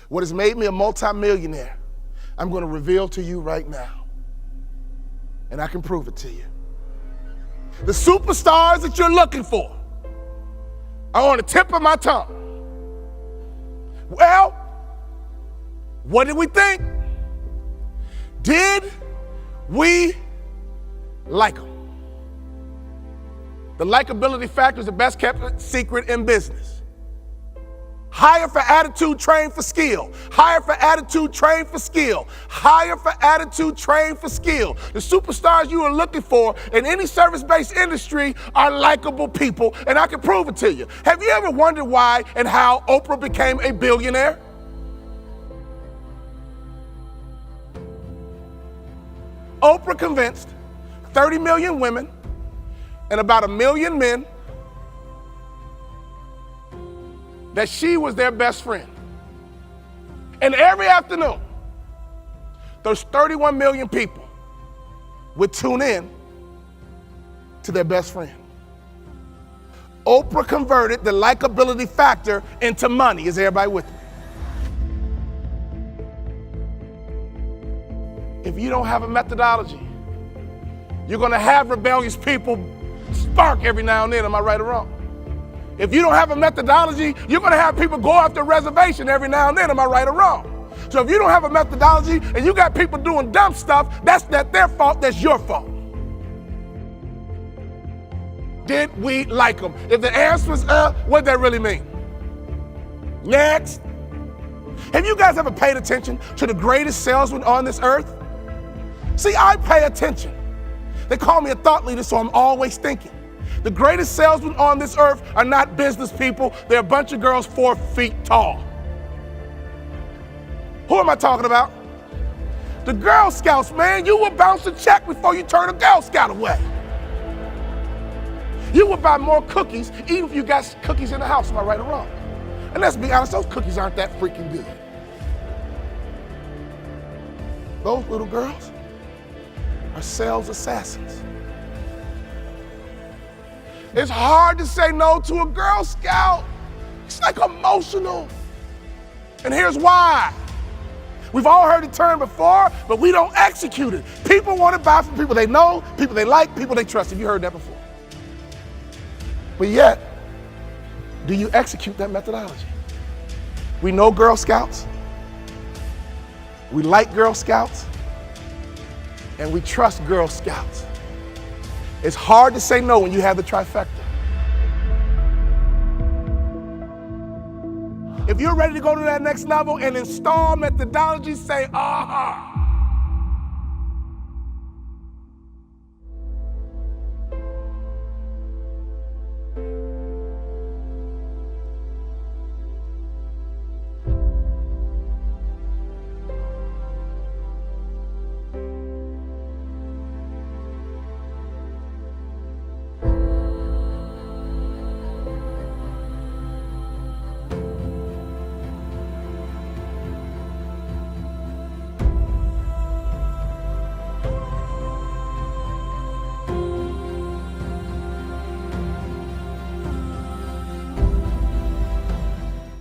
What has made me a multi-millionaire, I'm going to reveal to you right now. And I can prove it to you. The superstars that you're looking for are on the tip of my tongue. Well, what did we think? Did we like them? The likability factor is the best kept secret in business. Hire for attitude, train for skill. Hire for attitude, train for skill. Hire for attitude, train for skill. The superstars you are looking for in any service-based industry are likable people, and I can prove it to you. Have you ever wondered why and how Oprah became a billionaire? Oprah convinced 30 million women and about 1 million men that she was their best friend. And every afternoon, those 31 million people would tune in to their best friend. Oprah converted the likability factor into money. Is everybody with me? If you don't have a methodology, you're gonna have rebellious people spark every now and then. Am I right or wrong? If you don't have a methodology, you're gonna have people go off the reservation every now and then. Am I right or wrong? So if you don't have a methodology and you got people doing dumb stuff, that's not their fault, that's your fault. Did we like them? If the answer is what does that really mean? Next. Have you guys ever paid attention to the greatest salesman on this earth? See, I pay attention. They call me a thought leader, so I'm always thinking. The greatest salesmen on this earth are not business people. They're a bunch of girls 4 feet tall. Who am I talking about? The Girl Scouts, man. You will bounce a check before you turn a Girl Scout away. You will buy more cookies even if you got cookies in the house. Am I right or wrong? And let's be honest, those cookies aren't that freaking good. Those little girls are sales assassins. It's hard to say no to a Girl Scout. It's like emotional. And here's why. We've all heard the term before, but we don't execute it. People want to buy from people they know, people they like, people they trust. Have you heard that before? But yet, do you execute that methodology? We know Girl Scouts. We like Girl Scouts. And we trust Girl Scouts. It's hard to say no when you have the trifecta. If you're ready to go to that next level and install methodology, say, aha.